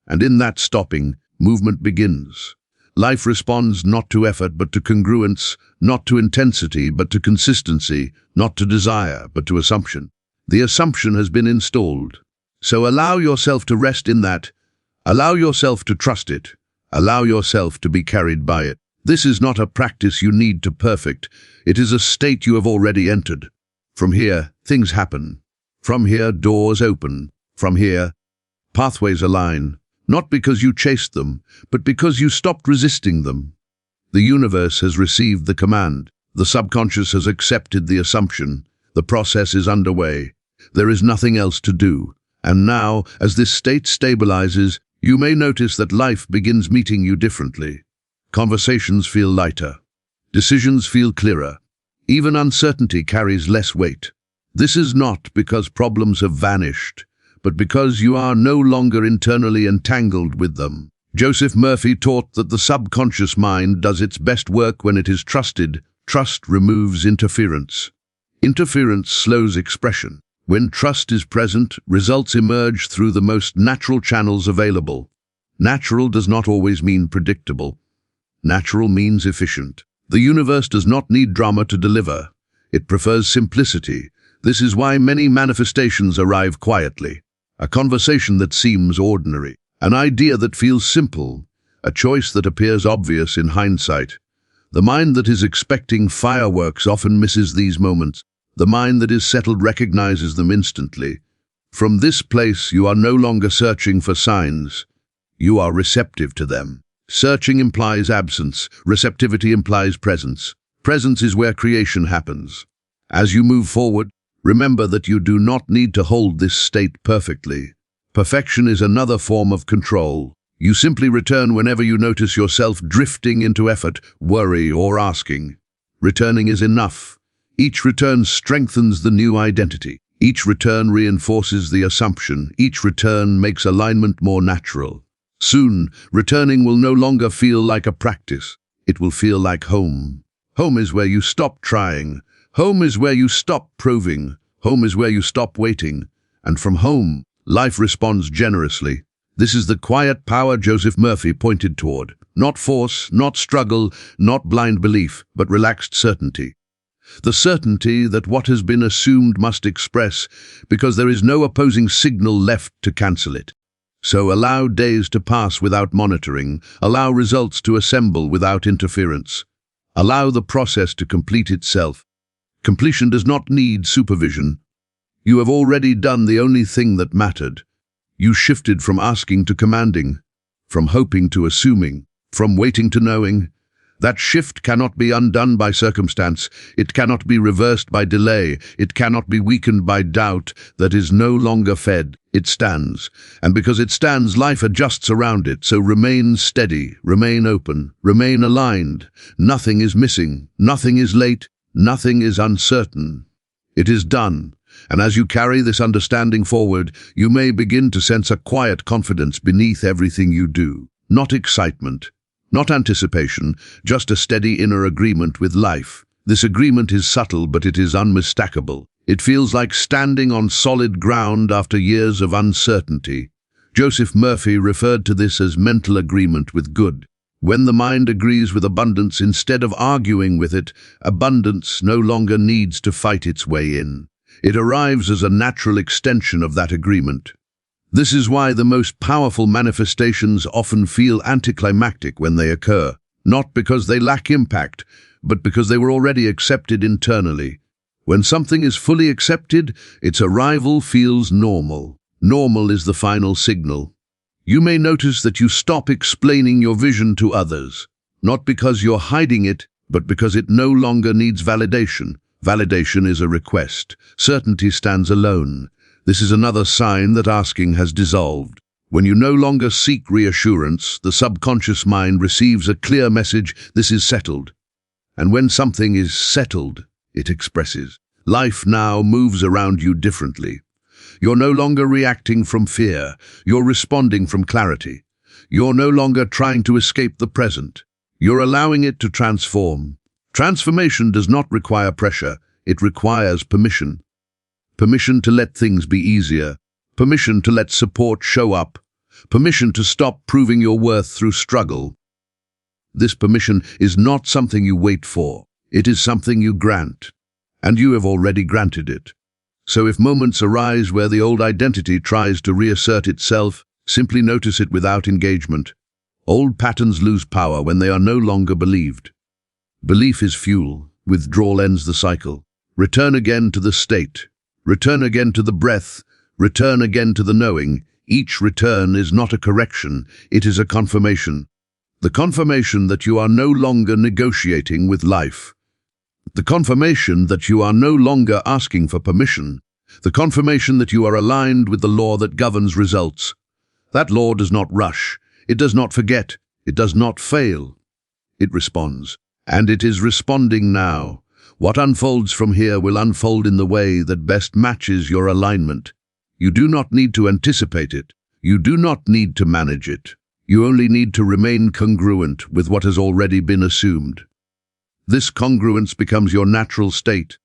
And in that stopping, movement begins. Life responds not to effort but to congruence, not to intensity but to consistency, not to desire but to assumption. The assumption has been installed. So allow yourself to rest in that. Allow yourself to trust it. Allow yourself to be carried by it. This is not a practice you need to perfect. It is a state you have already entered. From here, things happen. From here, doors open. From here, pathways align. Not because you chased them, but because you stopped resisting them. The universe has received the command. The subconscious has accepted the assumption. The process is underway. There is nothing else to do. And now, as this state stabilizes, you may notice that life begins meeting you differently. Conversations feel lighter. Decisions feel clearer. Even uncertainty carries less weight. This is not because problems have vanished, but because you are no longer internally entangled with them. Joseph Murphy taught that the subconscious mind does its best work when it is trusted. Trust removes interference. Interference slows expression. When trust is present, results emerge through the most natural channels available. Natural does not always mean predictable. Natural means efficient. The universe does not need drama to deliver. It prefers simplicity. This is why many manifestations arrive quietly. A conversation that seems ordinary. An idea that feels simple. A choice that appears obvious in hindsight. The mind that is expecting fireworks often misses these moments. The mind that is settled recognizes them instantly. From this place, you are no longer searching for signs. You are receptive to them. Searching implies absence. Receptivity implies presence. Presence is where creation happens. As you move forward, remember that you do not need to hold this state perfectly. Perfection is another form of control. You simply return whenever you notice yourself drifting into effort, worry, or asking. Returning is enough. Each return strengthens the new identity. Each return reinforces the assumption. Each return makes alignment more natural. Soon, returning will no longer feel like a practice. It will feel like home. Home is where you stop trying. Home is where you stop proving. Home is where you stop waiting. And from home, life responds generously. This is the quiet power Joseph Murphy pointed toward. Not force, not struggle, not blind belief, but relaxed certainty. The certainty that what has been assumed must express, because there is no opposing signal left to cancel it. So allow days to pass without monitoring, allow results to assemble without interference. Allow the process to complete itself. Completion does not need supervision. You have already done the only thing that mattered. You shifted from asking to commanding, from hoping to assuming, from waiting to knowing. That shift cannot be undone by circumstance. It cannot be reversed by delay. It cannot be weakened by doubt that is no longer fed. It stands. And because it stands, life adjusts around it. So remain steady, remain open, remain aligned. Nothing is missing. Nothing is late. Nothing is uncertain. It is done. And as you carry this understanding forward, you may begin to sense a quiet confidence beneath everything you do. Not excitement, not anticipation, just a steady inner agreement with life. This agreement is subtle, but it is unmistakable. It feels like standing on solid ground after years of uncertainty. Joseph Murphy referred to this as mental agreement with good. When the mind agrees with abundance instead of arguing with it, abundance no longer needs to fight its way in. It arrives as a natural extension of that agreement. This is why the most powerful manifestations often feel anticlimactic when they occur, not because they lack impact, but because they were already accepted internally. When something is fully accepted, its arrival feels normal. Normal is the final signal. You may notice that you stop explaining your vision to others, not because you're hiding it, but because it no longer needs validation. Validation is a request. Certainty stands alone. This is another sign that asking has dissolved. When you no longer seek reassurance, the subconscious mind receives a clear message: this is settled. And when something is settled, it expresses. Life now moves around you differently. You're no longer reacting from fear. You're responding from clarity. You're no longer trying to escape the present. You're allowing it to transform. Transformation does not require pressure. It requires permission. Permission to let things be easier. Permission to let support show up. Permission to stop proving your worth through struggle. This permission is not something you wait for. It is something you grant. And you have already granted it. So if moments arise where the old identity tries to reassert itself, simply notice it without engagement. Old patterns lose power when they are no longer believed. Belief is fuel. Withdrawal ends the cycle. Return again to the state. Return again to the breath. Return again to the knowing. Each return is not a correction. It is a confirmation. The confirmation that you are no longer negotiating with life. The confirmation that you are no longer asking for permission. The confirmation that you are aligned with the law that governs results. That law does not rush. It does not forget. It does not fail. It responds. And it is responding now. What unfolds from here will unfold in the way that best matches your alignment. You do not need to anticipate it. You do not need to manage it. You only need to remain congruent with what has already been assumed. This congruence becomes your natural state.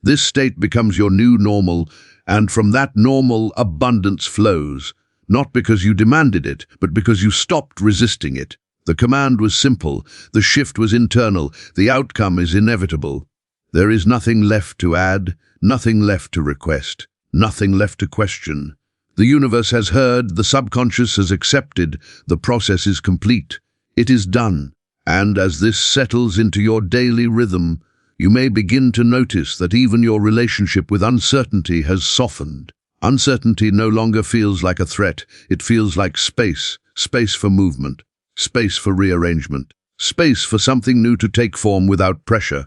This state becomes your new normal, and from that normal, abundance flows, not because you demanded it, but because you stopped resisting it. The command was simple, the shift was internal, the outcome is inevitable. There is nothing left to add, nothing left to request, nothing left to question. The universe has heard, the subconscious has accepted, the process is complete. It is done. And as this settles into your daily rhythm, you may begin to notice that even your relationship with uncertainty has softened. Uncertainty no longer feels like a threat, it feels like space, space for movement. Space for rearrangement, space for something new to take form without pressure.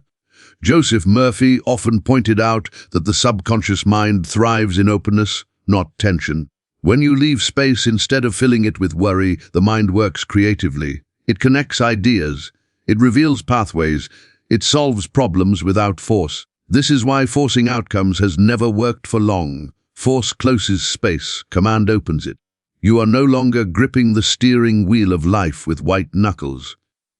Joseph Murphy often pointed out that the subconscious mind thrives in openness, not tension. When you leave space instead of filling it with worry, the mind works creatively. It connects ideas, it reveals pathways, it solves problems without force. This is why forcing outcomes has never worked for long. Force closes space, command opens it. You are no longer gripping the steering wheel of life with white knuckles.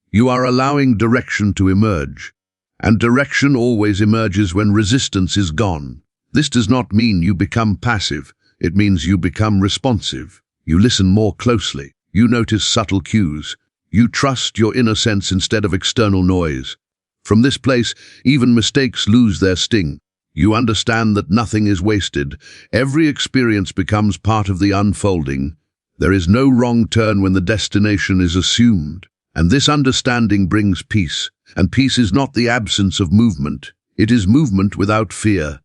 You are allowing direction to emerge. And direction always emerges when resistance is gone. This does not mean you become passive. It means you become responsive. You listen more closely. You notice subtle cues. You trust your inner sense instead of external noise. From this place, even mistakes lose their sting. You understand that nothing is wasted. Every experience becomes part of the unfolding. There is no wrong turn when the destination is assumed. And this understanding brings peace. And peace is not the absence of movement. It is movement without fear.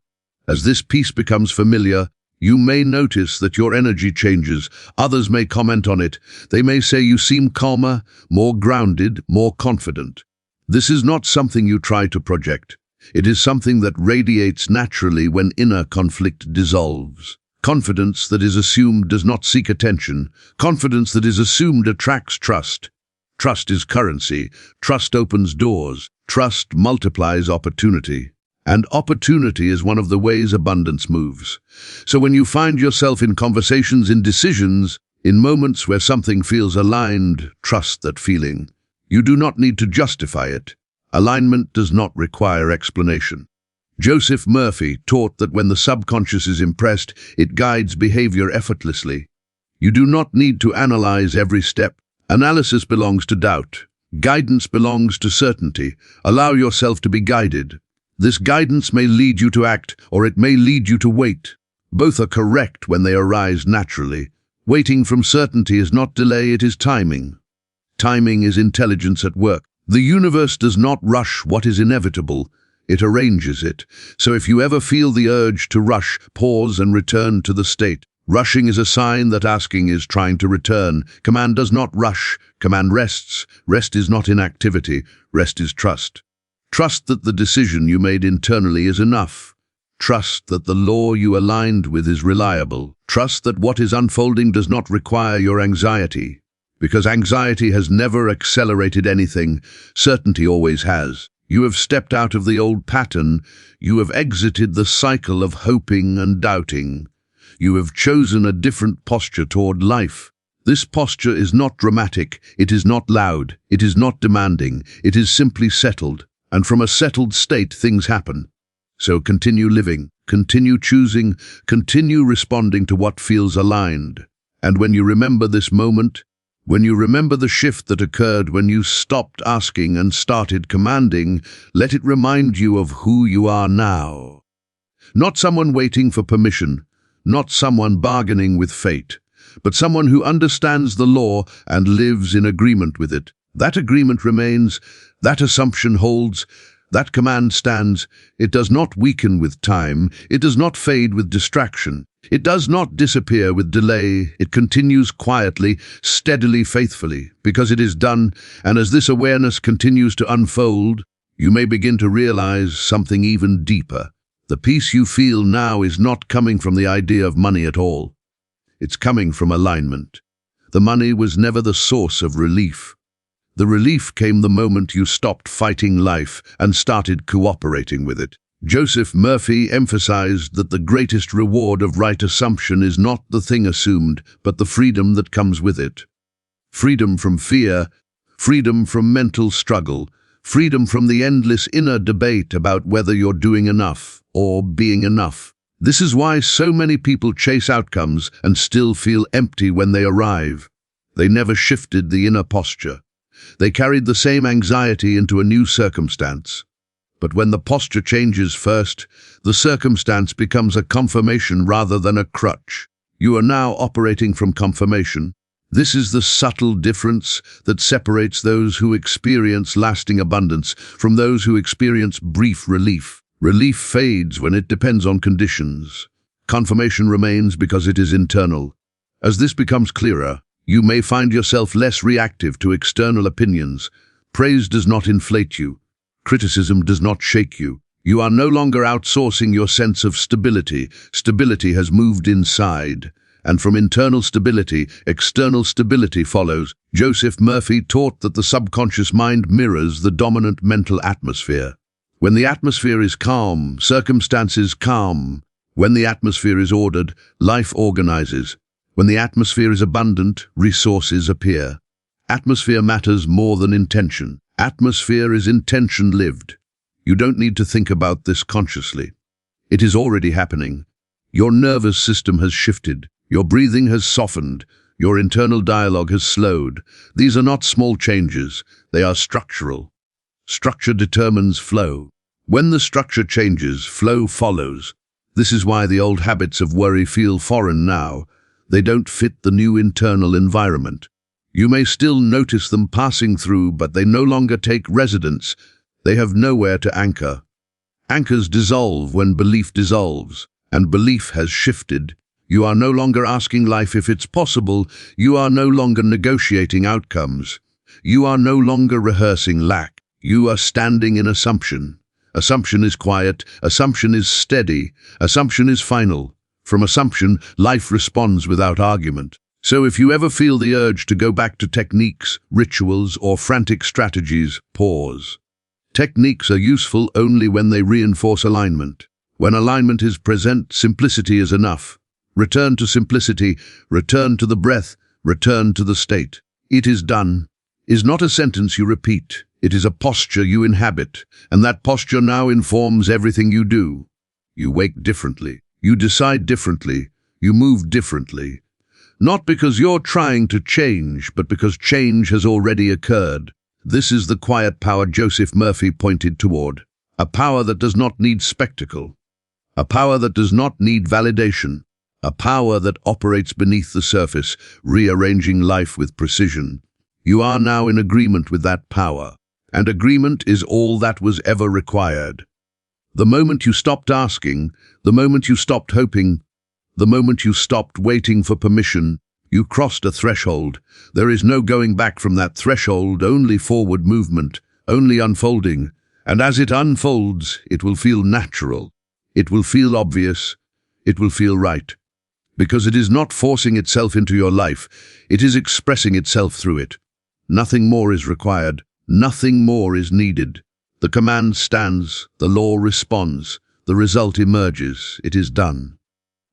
As this peace becomes familiar, you may notice that your energy changes. Others may comment on it. They may say you seem calmer, more grounded, more confident. This is not something you try to project. It is something that radiates naturally when inner conflict dissolves. Confidence that is assumed does not seek attention. Confidence that is assumed attracts trust. Trust is currency. Trust opens doors. Trust multiplies opportunity. And opportunity is one of the ways abundance moves. So when you find yourself in conversations, in decisions, in moments where something feels aligned, trust that feeling. You do not need to justify it. Alignment does not require explanation. Joseph Murphy taught that when the subconscious is impressed, it guides behavior effortlessly. You do not need to analyze every step. Analysis belongs to doubt. Guidance belongs to certainty. Allow yourself to be guided. This guidance may lead you to act, or it may lead you to wait. Both are correct when they arise naturally. Waiting from certainty is not delay, it is timing. Timing is intelligence at work. The universe does not rush what is inevitable. It arranges it. So if you ever feel the urge to rush, pause and return to the state. Rushing is a sign that asking is trying to return. Command does not rush. Command rests. Rest is not inactivity. Rest is trust. Trust that the decision you made internally is enough. Trust that the law you aligned with is reliable. Trust that what is unfolding does not require your anxiety. Because anxiety has never accelerated anything, certainty always has. You have stepped out of the old pattern. You have exited the cycle of hoping and doubting. You have chosen a different posture toward life. This posture is not dramatic. It is not loud. It is not demanding. It is simply settled. And from a settled state, things happen. So continue living, continue choosing, continue responding to what feels aligned. And when you remember this moment, when you remember the shift that occurred when you stopped asking and started commanding, let it remind you of who you are now. Not someone waiting for permission, not someone bargaining with fate, but someone who understands the law and lives in agreement with it. That agreement remains, that assumption holds, that command stands. It does not weaken with time, it does not fade with distraction, it does not disappear with delay. It continues quietly, steadily, faithfully, because it is done. And as this awareness continues to unfold, you may begin to realize something even deeper. The peace you feel now is not coming from the idea of money at all. It's coming from alignment. The money was never the source of relief. The relief came the moment you stopped fighting life and started cooperating with it. Joseph Murphy emphasized that the greatest reward of right assumption is not the thing assumed, but the freedom that comes with it. Freedom from fear, freedom from mental struggle, freedom from the endless inner debate about whether you're doing enough or being enough. This is why so many people chase outcomes and still feel empty when they arrive. They never shifted the inner posture. They carried the same anxiety into a new circumstance. But when the posture changes first, the circumstance becomes a confirmation rather than a crutch. You are now operating from confirmation. This is the subtle difference that separates those who experience lasting abundance from those who experience brief relief. Relief fades when it depends on conditions. Confirmation remains because it is internal. As this becomes clearer, you may find yourself less reactive to external opinions. Praise does not inflate you. Criticism does not shake you. You are no longer outsourcing your sense of stability. Stability has moved inside. And from internal stability, external stability follows. Joseph Murphy taught that the subconscious mind mirrors the dominant mental atmosphere. When the atmosphere is calm, circumstances calm. When the atmosphere is ordered, life organizes. When the atmosphere is abundant, resources appear. Atmosphere matters more than intention. Atmosphere is intention lived. You don't need to think about this consciously. It is already happening. Your nervous system has shifted. Your breathing has softened. Your internal dialogue has slowed. These are not small changes, they are structural. Structure determines flow. When the structure changes, flow follows. This is why the old habits of worry feel foreign now. They don't fit the new internal environment. You may still notice them passing through, but they no longer take residence. They have nowhere to anchor. Anchors dissolve when belief dissolves, and belief has shifted. You are no longer asking life if it's possible. You are no longer negotiating outcomes. You are no longer rehearsing lack. You are standing in assumption. Assumption is quiet. Assumption is steady. Assumption is final. From assumption, life responds without argument. So if you ever feel the urge to go back to techniques, rituals, or frantic strategies, pause. Techniques are useful only when they reinforce alignment. When alignment is present, simplicity is enough. Return to simplicity, return to the breath, return to the state. It is done is not a sentence you repeat. It is a posture you inhabit, and that posture now informs everything you do. You wake differently. You decide differently. You move differently. Not because you're trying to change, but because change has already occurred. This is the quiet power Joseph Murphy pointed toward. A power that does not need spectacle. A power that does not need validation. A power that operates beneath the surface, rearranging life with precision. You are now in agreement with that power, and agreement is all that was ever required. The moment you stopped asking, the moment you stopped hoping, the moment you stopped waiting for permission, you crossed a threshold. There is no going back from that threshold, only forward movement, only unfolding. And as it unfolds, it will feel natural. It will feel obvious. It will feel right. Because it is not forcing itself into your life, it is expressing itself through it. Nothing more is required. Nothing more is needed. The command stands, the law responds, the result emerges, it is done.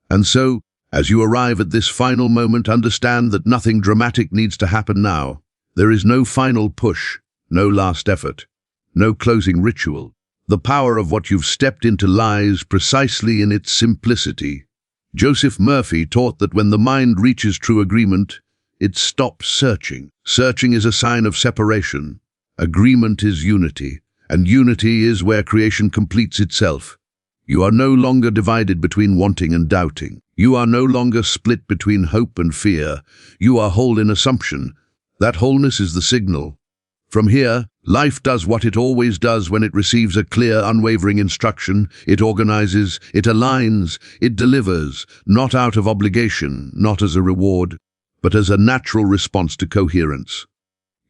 And so, as you arrive at this final moment, understand that nothing dramatic needs to happen now. There is no final push, no last effort, no closing ritual. The power of what you've stepped into lies precisely in its simplicity. Joseph Murphy taught that when the mind reaches true agreement, it stops searching. Searching is a sign of separation. Agreement is unity, and unity is where creation completes itself. You are no longer divided between wanting and doubting. You are no longer split between hope and fear. You are whole in assumption. That wholeness is the signal. From here, life does what it always does when it receives a clear, unwavering instruction. It organizes, it aligns, it delivers, not out of obligation, not as a reward, but as a natural response to coherence.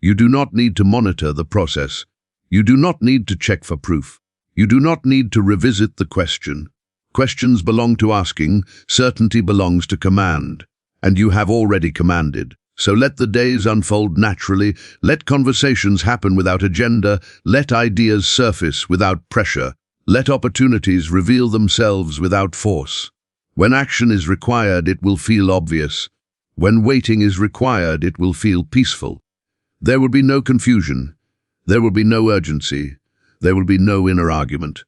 You do not need to monitor the process. You do not need to check for proof. You do not need to revisit the question. Questions belong to asking, certainty belongs to command, and you have already commanded. So let the days unfold naturally, let conversations happen without agenda, let ideas surface without pressure, let opportunities reveal themselves without force. When action is required, it will feel obvious. When waiting is required, it will feel peaceful. There will be no confusion. There will be no urgency. There will be no inner argument.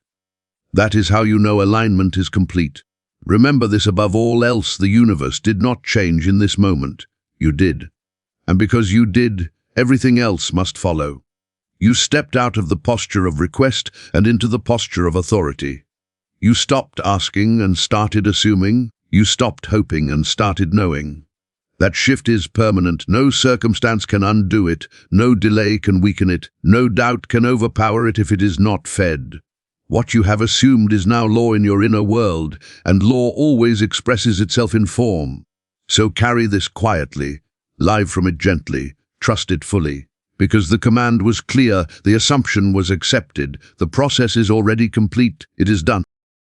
That is how you know alignment is complete. Remember this above all else, the universe did not change in this moment. You did. And because you did, everything else must follow. You stepped out of the posture of request and into the posture of authority. You stopped asking and started assuming. You stopped hoping and started knowing. That shift is permanent. No circumstance can undo it. No delay can weaken it. No doubt can overpower it if it is not fed. What you have assumed is now law in your inner world, and law always expresses itself in form. So carry this quietly, live from it gently, trust it fully. Because the command was clear, the assumption was accepted, the process is already complete, it is done.